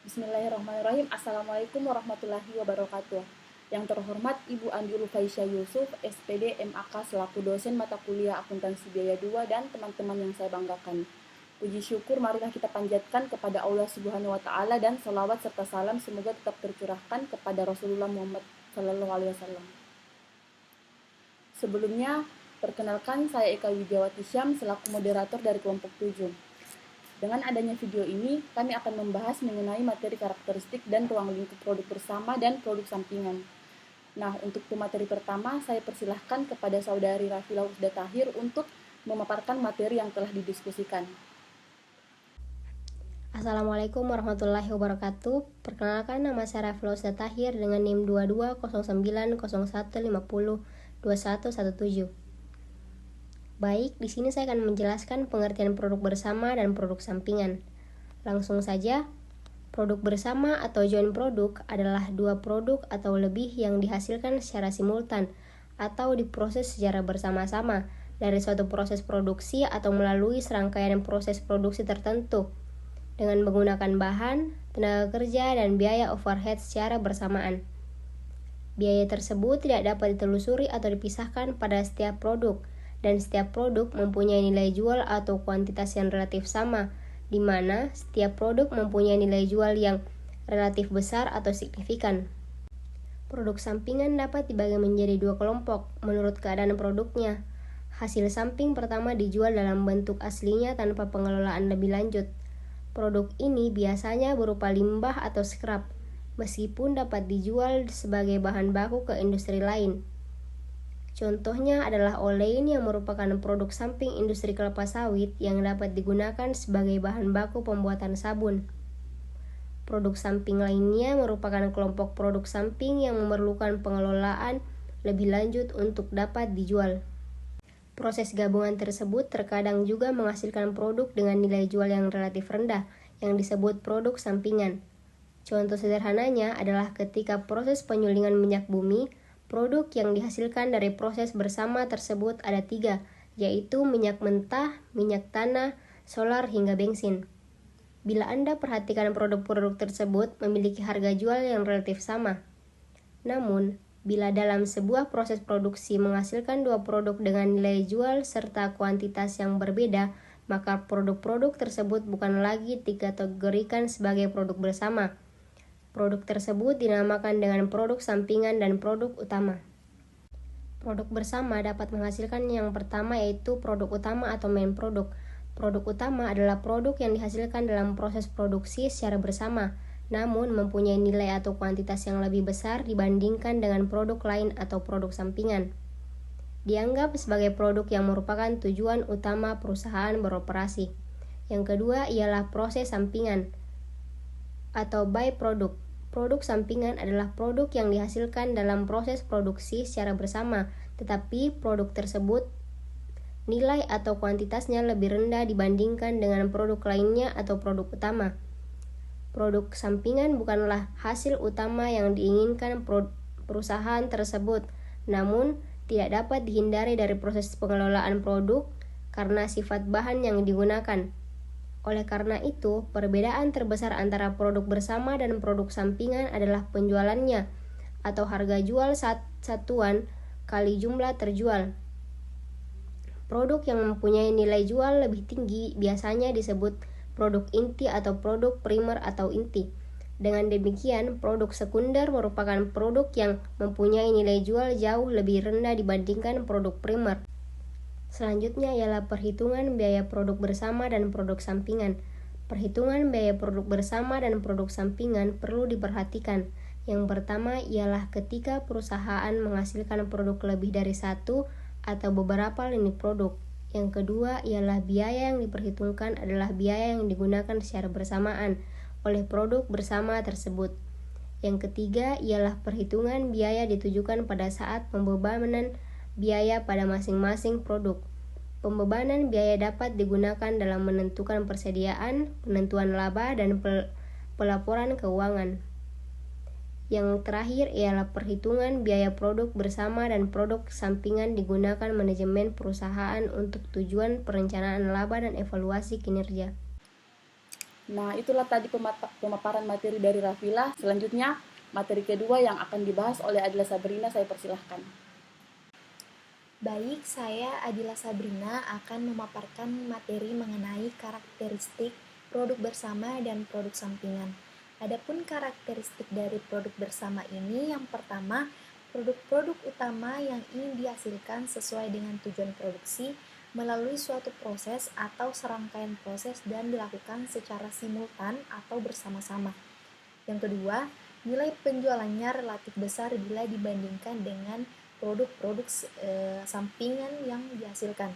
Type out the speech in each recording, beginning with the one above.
Bismillahirrahmanirrahim. Assalamualaikum warahmatullahi wabarakatuh. Yang terhormat Ibu Andi Ulfaisya Yusuf, SPD MAK selaku dosen mata kuliah akuntansi biaya 2 dan teman-teman yang saya banggakan. Puji syukur marilah kita panjatkan kepada Allah Subhanahu wa taala dan selawat serta salam semoga tetap tercurahkan kepada Rasulullah Muhammad sallallahu alaihi wasallam. Sebelumnya, perkenalkan saya Eka Widiawati Syam selaku moderator dari kelompok 7. Dengan adanya video ini, kami akan membahas mengenai materi karakteristik dan ruang lingkup produk bersama dan produk sampingan. Nah, untuk pemateri pertama, saya persilahkan kepada Saudari Rafila Usda Tahir untuk memaparkan materi yang telah didiskusikan. Assalamualaikum warahmatullahi wabarakatuh. Perkenalkan, nama saya Rafila Usda Tahir dengan NIM 220901502117. Baik, di sini saya akan menjelaskan pengertian produk bersama dan produk sampingan. Langsung saja, produk bersama atau joint produk adalah dua produk atau lebih yang dihasilkan secara simultan atau diproses secara bersama-sama dari suatu proses produksi atau melalui serangkaian proses produksi tertentu dengan menggunakan bahan, tenaga kerja, dan biaya overhead secara bersamaan. Biaya tersebut tidak dapat ditelusuri atau dipisahkan pada setiap produk, dan setiap produk mempunyai nilai jual atau kuantitas yang relatif sama, di mana setiap produk mempunyai nilai jual yang relatif besar atau signifikan. Produk sampingan dapat dibagi menjadi dua kelompok menurut keadaan produknya. Hasil samping pertama dijual dalam bentuk aslinya tanpa pengelolaan lebih lanjut. Produk ini biasanya berupa limbah atau scrap, meskipun dapat dijual sebagai bahan baku ke industri lain. Contohnya adalah olein yang merupakan produk samping industri kelapa sawit yang dapat digunakan sebagai bahan baku pembuatan sabun. Produk samping lainnya merupakan kelompok produk samping yang memerlukan pengelolaan lebih lanjut untuk dapat dijual. Proses gabungan tersebut terkadang juga menghasilkan produk dengan nilai jual yang relatif rendah yang disebut produk sampingan. Contoh sederhananya adalah ketika proses penyulingan minyak bumi. Produk yang dihasilkan dari proses bersama tersebut ada 3, yaitu minyak mentah, minyak tanah, solar, hingga bensin. Bila Anda perhatikan produk-produk tersebut memiliki harga jual yang relatif sama. Namun, bila dalam sebuah proses produksi menghasilkan dua produk dengan nilai jual serta kuantitas yang berbeda, maka produk-produk tersebut bukan lagi dikategorikan sebagai produk bersama. Produk tersebut dinamakan dengan produk sampingan dan produk utama. Produk bersama dapat menghasilkan yang pertama yaitu produk utama atau main produk. Produk utama adalah produk yang dihasilkan dalam proses produksi secara bersama, namun mempunyai nilai atau kuantitas yang lebih besar dibandingkan dengan produk lain atau produk sampingan. Dianggap sebagai produk yang merupakan tujuan utama perusahaan beroperasi. Yang kedua ialah proses sampingan atau byproduct. Produk sampingan adalah produk yang dihasilkan dalam proses produksi secara bersama, tetapi produk tersebut nilai atau kuantitasnya lebih rendah dibandingkan dengan produk lainnya atau produk utama. Produk sampingan bukanlah hasil utama yang diinginkan perusahaan tersebut, namun tidak dapat dihindari dari proses pengelolaan produk karena sifat bahan yang digunakan. Oleh karena itu, perbedaan terbesar antara produk bersama dan produk sampingan adalah penjualannya atau harga jual satuan kali jumlah terjual. Produk yang mempunyai nilai jual lebih tinggi biasanya disebut produk inti atau produk primer atau inti. Dengan demikian, produk sekunder merupakan produk yang mempunyai nilai jual jauh lebih rendah dibandingkan produk primer. Selanjutnya ialah perhitungan biaya produk bersama dan produk sampingan. Perhitungan biaya produk bersama dan produk sampingan perlu diperhatikan. Yang pertama ialah ketika perusahaan menghasilkan produk lebih dari satu atau beberapa lini produk. Yang kedua ialah biaya yang diperhitungkan adalah biaya yang digunakan secara bersamaan oleh produk bersama tersebut. Yang ketiga ialah perhitungan biaya ditujukan pada saat pembebanan biaya pada masing-masing produk. Pembebanan biaya dapat digunakan dalam menentukan persediaan, penentuan laba, dan pelaporan keuangan. Yang terakhir ialah perhitungan biaya produk bersama dan produk sampingan digunakan manajemen perusahaan untuk tujuan perencanaan laba dan evaluasi kinerja. Nah, itulah tadi pemaparan materi dari Rafila. Selanjutnya, materi kedua yang akan dibahas oleh Adila Sabrina, saya persilahkan. Baik, saya Adila Sabrina akan memaparkan materi mengenai karakteristik produk bersama dan produk sampingan. Adapun karakteristik dari produk bersama ini, yang pertama, produk-produk utama yang ingin dihasilkan sesuai dengan tujuan produksi melalui suatu proses atau serangkaian proses dan dilakukan secara simultan atau bersama-sama. Yang kedua, nilai penjualannya relatif besar bila dibandingkan dengan produk-produk sampingan yang dihasilkan.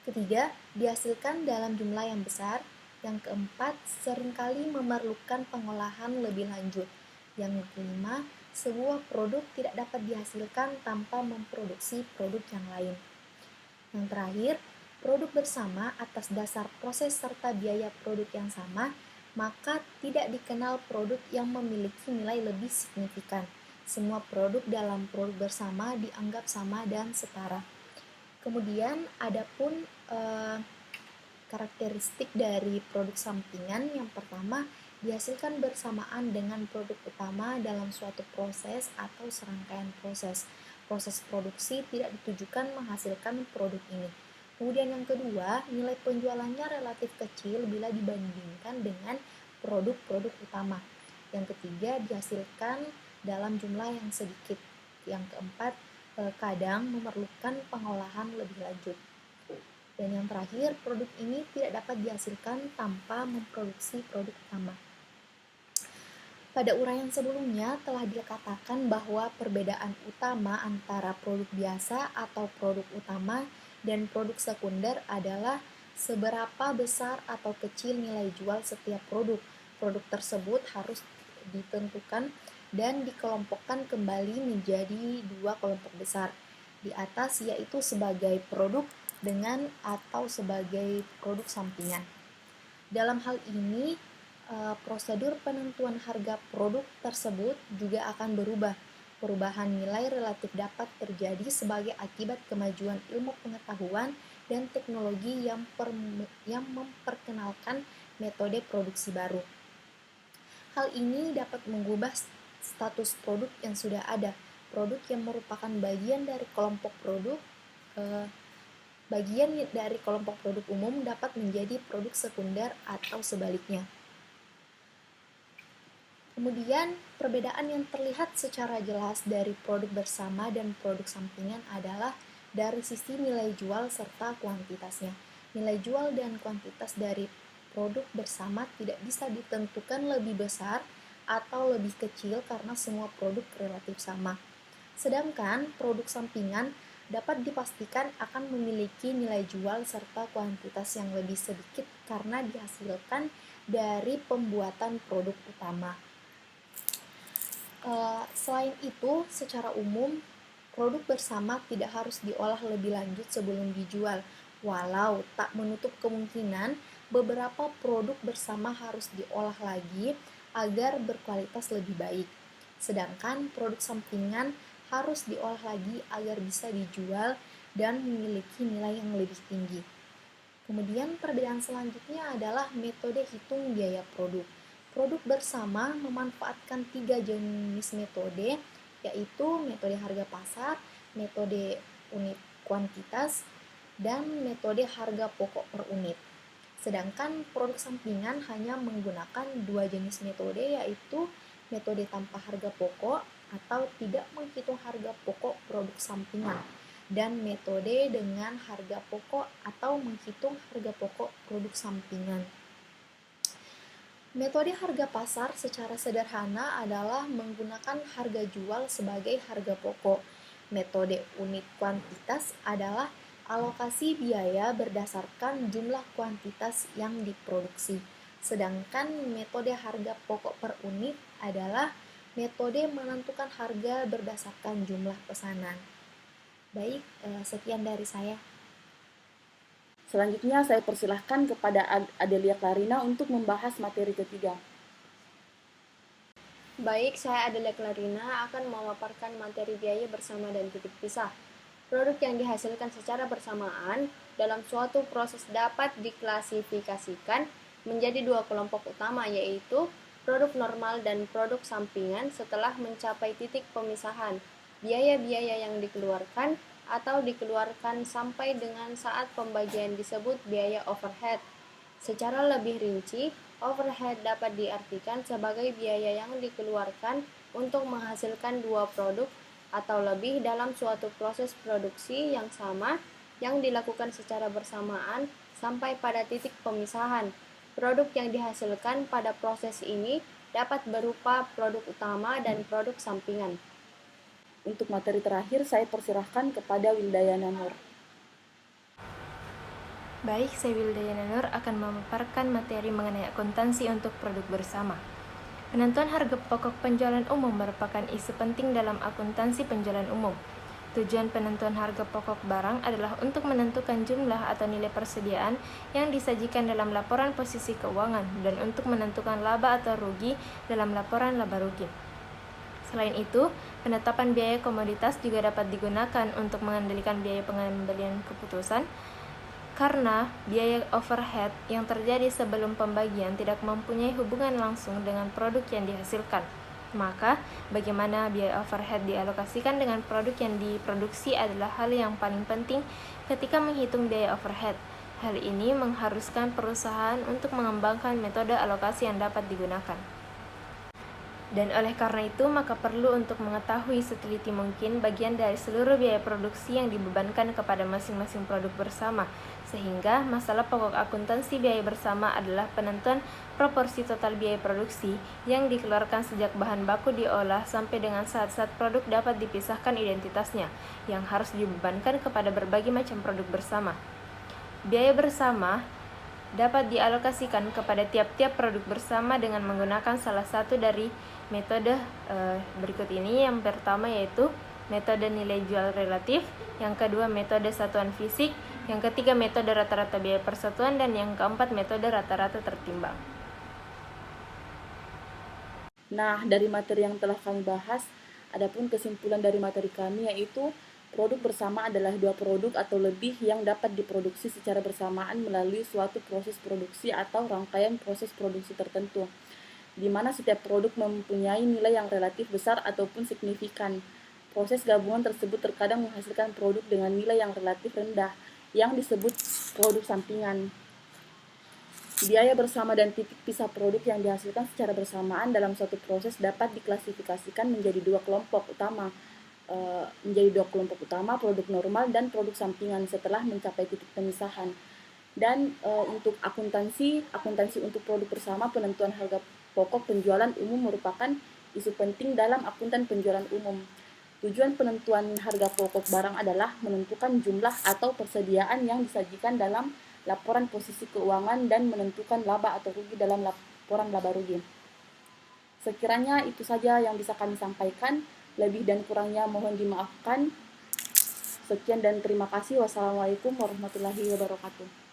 Ketiga, dihasilkan dalam jumlah yang besar. Yang keempat, seringkali memerlukan pengolahan lebih lanjut. Yang kelima, sebuah produk tidak dapat dihasilkan tanpa memproduksi produk yang lain. Yang terakhir, produk bersama atas dasar proses serta biaya produk yang sama, maka tidak dikenal produk yang memiliki nilai lebih signifikan. Semua produk dalam produk bersama dianggap sama dan setara. Kemudian adapun karakteristik dari produk sampingan, yang pertama, dihasilkan bersamaan dengan produk utama dalam suatu proses atau serangkaian proses. Proses produksi tidak ditujukan menghasilkan produk ini. Kemudian yang kedua, nilai penjualannya relatif kecil bila dibandingkan dengan produk-produk utama. Yang ketiga, dihasilkan dalam jumlah yang sedikit. Yang keempat, kadang memerlukan pengolahan lebih lanjut. Dan yang terakhir, produk ini tidak dapat dihasilkan tanpa memproduksi produk utama. Pada uraian sebelumnya telah dikatakan bahwa perbedaan utama antara produk biasa atau produk utama dan produk sekunder adalah seberapa besar atau kecil nilai jual setiap produk. Produk tersebut harus ditentukan dan dikelompokkan kembali menjadi dua kelompok besar di atas, yaitu sebagai produk dengan atau sebagai produk sampingan. Dalam hal ini, prosedur penentuan harga produk tersebut juga akan berubah. Perubahan nilai relatif dapat terjadi sebagai akibat kemajuan ilmu pengetahuan dan teknologi yang memperkenalkan metode produksi baru. Hal ini dapat mengubah status produk yang sudah ada. Produk yang merupakan bagian dari kelompok produk umum dapat menjadi produk sekunder atau sebaliknya. Kemudian, perbedaan yang terlihat secara jelas dari produk bersama dan produk sampingan adalah dari sisi nilai jual serta kuantitasnya. Nilai jual dan kuantitas dari produk bersama tidak bisa ditentukan lebih besar atau lebih kecil karena semua produk relatif sama. Sedangkan produk sampingan dapat dipastikan akan memiliki nilai jual serta kuantitas yang lebih sedikit karena dihasilkan dari pembuatan produk utama. Selain itu, secara umum, produk bersama tidak harus diolah lebih lanjut sebelum dijual, walau tak menutup kemungkinan beberapa produk bersama harus diolah lagi agar berkualitas lebih baik. Sedangkan produk sampingan harus diolah lagi agar bisa dijual dan memiliki nilai yang lebih tinggi. Kemudian perbedaan selanjutnya adalah metode hitung biaya produk. Produk bersama memanfaatkan 3 jenis metode, yaitu metode harga pasar, metode unit kuantitas, dan metode harga pokok per unit. Sedangkan produk sampingan hanya menggunakan 2 jenis metode, yaitu metode tanpa harga pokok atau tidak menghitung harga pokok produk sampingan, dan metode dengan harga pokok atau menghitung harga pokok produk sampingan. Metode harga pasar secara sederhana adalah menggunakan harga jual sebagai harga pokok. Metode unit kuantitas adalah alokasi biaya berdasarkan jumlah kuantitas yang diproduksi. Sedangkan metode harga pokok per unit adalah metode menentukan harga berdasarkan jumlah pesanan. Baik, sekian dari saya. Selanjutnya saya persilahkan kepada Adelia Clarina untuk membahas materi ketiga. Baik, saya Adelia Clarina akan memaparkan materi biaya bersama dan titik pisah. Produk yang dihasilkan secara bersamaan dalam suatu proses dapat diklasifikasikan menjadi dua kelompok utama, yaitu produk normal dan produk sampingan setelah mencapai titik pemisahan. Biaya-biaya yang dikeluarkan atau dikeluarkan sampai dengan saat pembagian disebut biaya overhead. Secara lebih rinci, overhead dapat diartikan sebagai biaya yang dikeluarkan untuk menghasilkan dua produk atau lebih dalam suatu proses produksi yang sama yang dilakukan secara bersamaan sampai pada titik pemisahan. Produk yang dihasilkan pada proses ini dapat berupa produk utama dan produk sampingan. Untuk materi terakhir, saya persilahkan kepada Wildayana Nur. Baik, saya Wildayana Nur akan memaparkan materi mengenai akuntansi untuk produk bersama. Penentuan harga pokok penjualan umum merupakan isu penting dalam akuntansi penjualan umum. Tujuan penentuan harga pokok barang adalah untuk menentukan jumlah atau nilai persediaan yang disajikan dalam laporan posisi keuangan dan untuk menentukan laba atau rugi dalam laporan laba rugi. Selain itu, penetapan biaya komoditas juga dapat digunakan untuk mengendalikan biaya pengambilan keputusan karena biaya overhead yang terjadi sebelum pembagian tidak mempunyai hubungan langsung dengan produk yang dihasilkan. Maka, bagaimana biaya overhead dialokasikan dengan produk yang diproduksi adalah hal yang paling penting ketika menghitung biaya overhead. Hal ini mengharuskan perusahaan untuk mengembangkan metode alokasi yang dapat digunakan. Dan oleh karena itu, maka perlu untuk mengetahui seteliti mungkin bagian dari seluruh biaya produksi yang dibebankan kepada masing-masing produk bersama, sehingga masalah pokok akuntansi biaya bersama adalah penentuan proporsi total biaya produksi yang dikeluarkan sejak bahan baku diolah sampai dengan saat-saat produk dapat dipisahkan identitasnya, yang harus dibebankan kepada berbagai macam produk bersama. Biaya bersama dapat dialokasikan kepada tiap-tiap produk bersama dengan menggunakan salah satu dari metode berikut ini. Yang pertama yaitu metode nilai jual relatif, yang kedua metode satuan fisik, yang ketiga metode rata-rata biaya persatuan, dan yang keempat metode rata-rata tertimbang. Nah, dari materi yang telah kami bahas, adapun kesimpulan dari materi kami yaitu produk bersama adalah dua produk atau lebih yang dapat diproduksi secara bersamaan melalui suatu proses produksi atau rangkaian proses produksi tertentu, di mana setiap produk mempunyai nilai yang relatif besar ataupun signifikan. Proses gabungan tersebut terkadang menghasilkan produk dengan nilai yang relatif rendah, yang disebut produk sampingan. Biaya bersama dan titik pisah produk yang dihasilkan secara bersamaan dalam suatu proses dapat diklasifikasikan menjadi dua kelompok utama, produk normal dan produk sampingan setelah mencapai titik pemisahan. Dan untuk akuntansi untuk produk bersama, penentuan harga pokok penjualan umum merupakan isu penting dalam akuntan penjualan umum. Tujuan penentuan harga pokok barang adalah menentukan jumlah atau persediaan yang disajikan dalam laporan posisi keuangan dan menentukan laba atau rugi dalam laporan laba rugi. Sekiranya itu saja yang bisa kami sampaikan. Lebih dan kurangnya mohon dimaafkan. Sekian dan terima kasih. Wassalamualaikum warahmatullahi wabarakatuh.